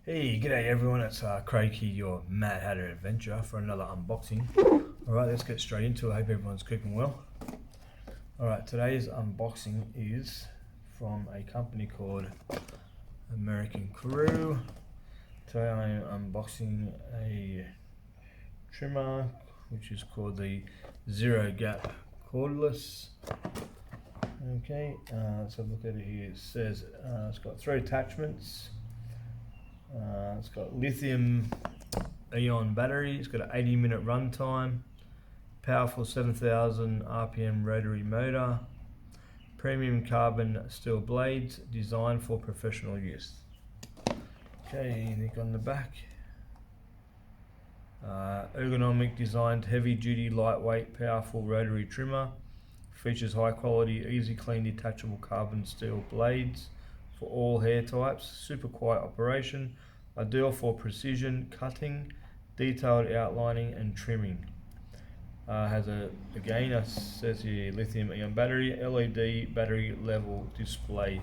Hey, g'day everyone, it's Craig here, your Mad Hatter adventure for another unboxing. Alright, let's get straight into it. I hope everyone's keeping well. Alright, today's unboxing is from a company called American Crew. Today I am unboxing a trimmer which is called the Zerogap Cordless. Okay, let's have a look at it here. It says it's got 3 attachments. It's got Lithium Ion Battery, it's got an 80-minute run time, powerful 7,000 RPM rotary motor, premium carbon steel blades, designed for professional use. Okay, anything on the back? Ergonomic designed, heavy duty, lightweight, powerful rotary trimmer, features high quality, easy clean detachable carbon steel blades for all hair types, super quiet operation, ideal for precision cutting, detailed outlining and trimming. Has again it says here lithium ion battery, LED battery level display.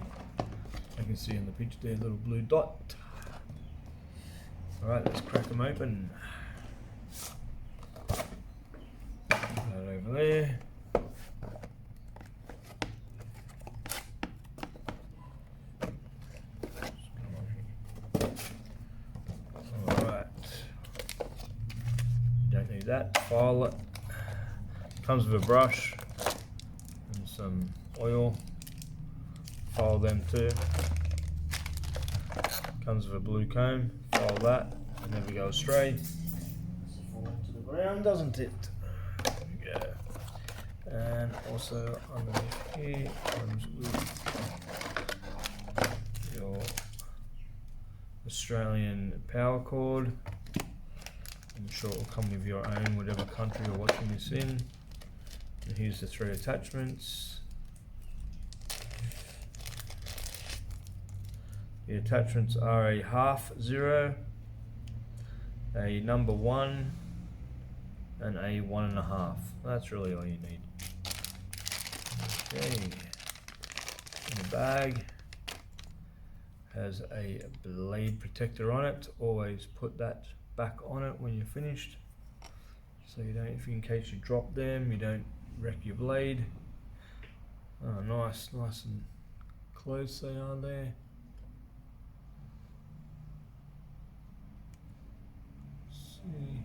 You can see in the picture there, a little blue dot. Alright, let's crack them open. Put that over there. Don't need that. File it. Comes with a brush and some oil. File them too. Comes with a blue comb. File that, and then we go astray. Fall to the ground, doesn't it? There we go. And also underneath here comes with your Australian power cord. I'm sure it will come with your own, whatever country you're watching this in. And here's the 3 attachments. The attachments are a half zero, a number 1, and a 1.5. That's really all you need. Okay. In the bag has a blade protector on it. Always put that back on it when you're finished, so you don't, if in case you drop them, you don't wreck your blade. Oh, nice and close they are there. Let's see.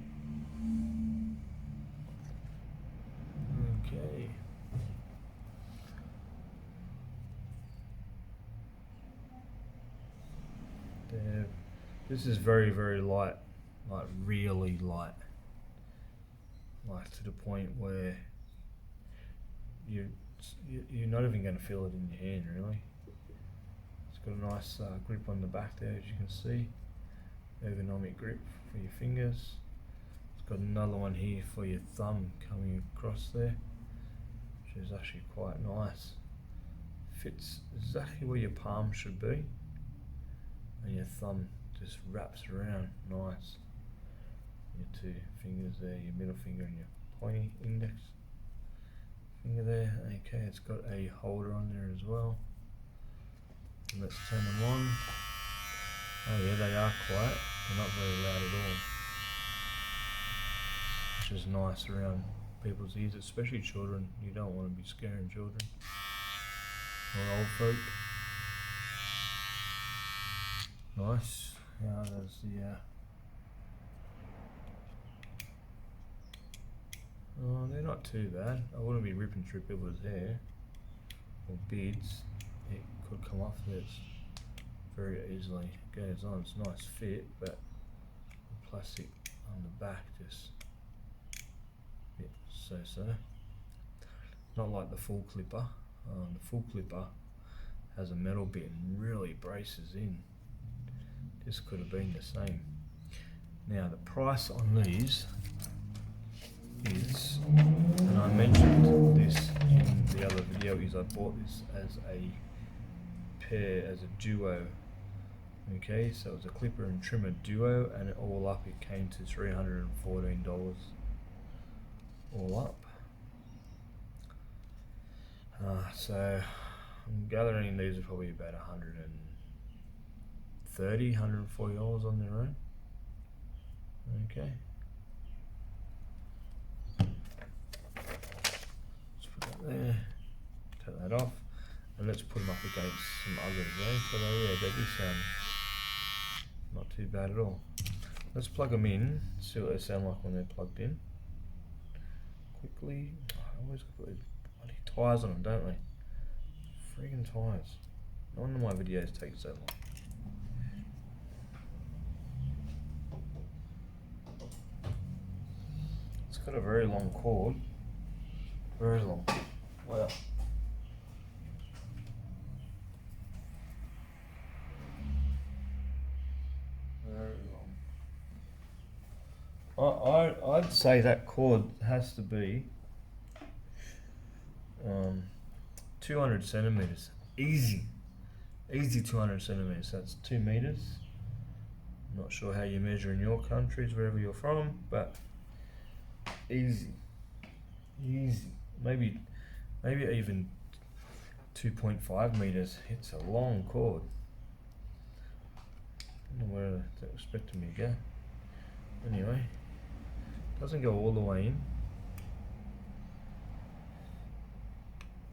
Okay. There. This is very, very light. Like really light, like to the point where you're not even going to feel it in your hand really. It's got a nice grip on the back there, as you can see, ergonomic grip for your fingers. It's got another one here for your thumb coming across there, which is actually quite nice. Fits exactly where your palm should be, and your thumb just wraps around nice. Your 2 fingers there, your middle finger and your pointy index finger there. Okay, it's got a holder on there as well. And let's turn them on. Oh yeah, they are quiet. They're not very loud at all, which is nice around people's ears, especially children. You don't want to be scaring children or old folk. Nice. Yeah, there's the oh, they're not too bad. I wouldn't be ripping through people's hair or beards. It could come off this very easily. It goes on, it's a nice fit, but the plastic on the back just a bit so. Not like the full clipper. The full clipper has a metal bit and really braces in. This could have been the same. Now the price on these is, and I mentioned this in the other video, is I bought this as a pair, as a duo. Okay, so it was a clipper and trimmer duo, and all up it came to $314 all up. So I'm gathering these are probably about 130, $140 on their own. Okay. Let's put that there. Take that off. And let's put them up against some others, eh? So yeah, they do sound not too bad at all. Let's plug them in, see what they sound like when they're plugged in. Quickly. I always put these bloody tyres on them, don't they? Friggin' tyres. No wonder my videos take so long. It's got a very long cord. Very long. Wow. I'd say that cord has to be 200 centimeters. Easy 200 centimeters. That's 2 meters. I'm not sure how you measure in your countries, wherever you're from, but easy. Maybe even 2.5 meters. It's a long cord. I don't know where they're expecting me to go. Anyway, doesn't go all the way in.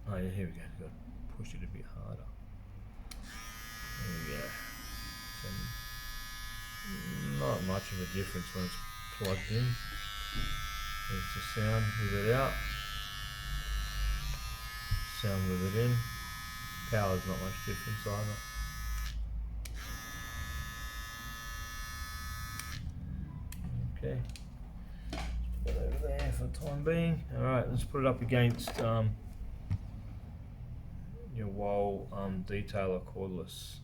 Oh yeah, here we go. Got to push it a bit harder. There we go. So, not much of a difference when it's plugged in. There's the sound with it out. Sound with it in. Power's not much difference either. Okay. Put that over there for the time being. Alright, let's put it up against your Wall detailer cordless.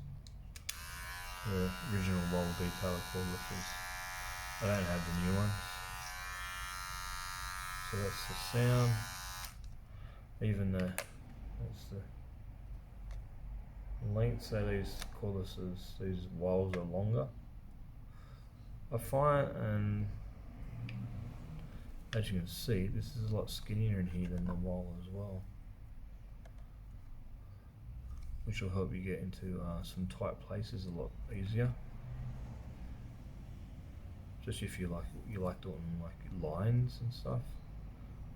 The original Wall detailer cordlesses. I don't have the new ones. So that's the sound. Even that's the length. So these cordlesses, these Walls are longer. I find, and as you can see, this is a lot skinnier in here than the Wall as well, which will help you get into some tight places a lot easier. Just if you like doing like lines and stuff,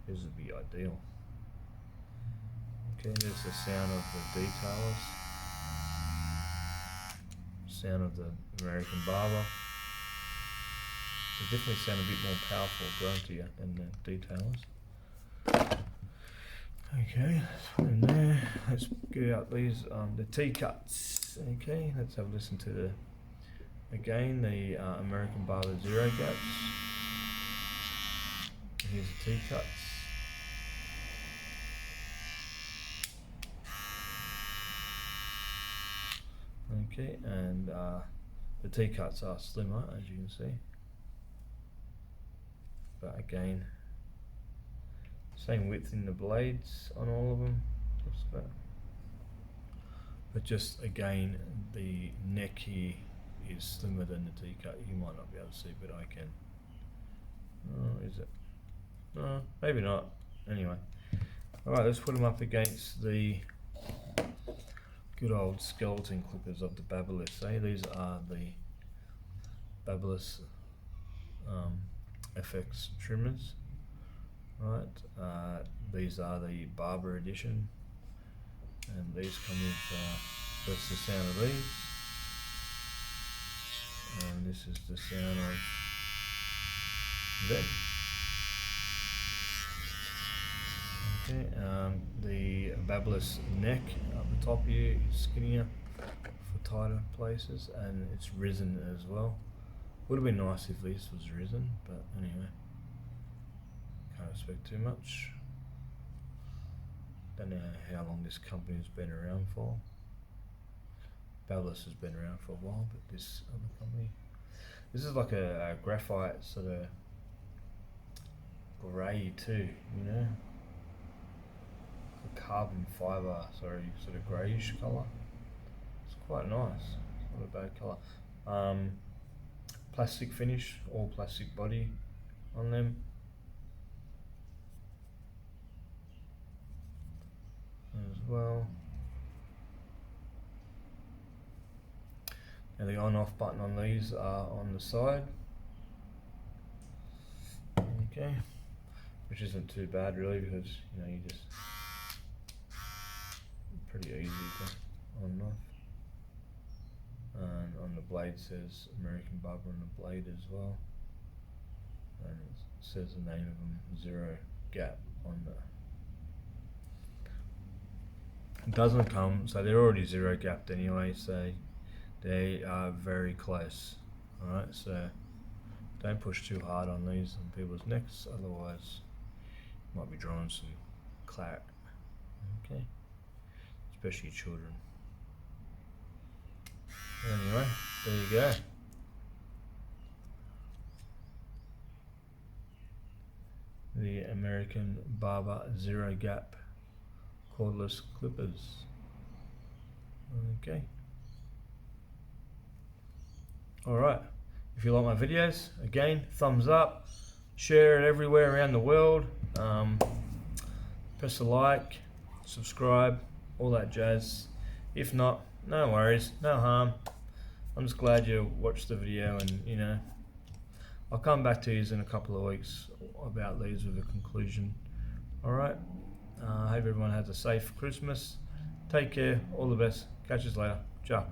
this would be ideal. Okay, there's the sound of the detailers, sound of the American Barber. They definitely sound a bit more powerful, gruntier than the detailers. Okay, let's put in there. Let's get out these the T-cuts. Okay, let's have a listen to the American Barber Zerogaps. Here's the T-cuts. Okay, and the T-cuts are slimmer, as you can see. But again, same width in the blades on all of them, just about. But just again, the neck here is slimmer than the T-cut. You might not be able to see, but I can. Oh, is it? No, maybe not. Anyway, all right. Let's put them up against the good old skeleton clippers of the Barberless. These are the Barberless FX trimmers, right? These are the Barber edition, and these come with that's the sound of these, and this is the sound of them. Okay, the Barberless neck up the top here is skinnier for tighter places, and it's risen as well. Would have been nice if this was risen, but anyway, can't expect too much. Don't know how long this company's been around for. Cordless has been around for a while, but this other company, this is like a graphite sort of grey too, you know, a carbon fibre, sorry, sort of greyish colour. It's quite nice, it's not a bad colour. Plastic finish, all plastic body on them. As well. and the on-off button on these are on the side. Okay, which isn't too bad really, because you just pretty easy to on and off. And on the blade says American Barber on the blade as well, and it says the name of them, Zerogap, on the. It doesn't come, so they're already Zerogapped anyway, so they are very close. Alright, so don't push too hard on these on people's necks, otherwise you might be drawing some claret. Okay, especially children. Anyway, there you go. The American Barber Zerogap cordless clippers. Okay. Alright, if you like my videos, again, thumbs up, share it everywhere around the world, press a like, subscribe, all that jazz. If not, no worries, no harm. I'm just glad you watched the video, and I'll come back to you in a couple of weeks about these with a conclusion. Alright, I hope everyone has a safe Christmas. Take care, all the best, catch us later, ciao.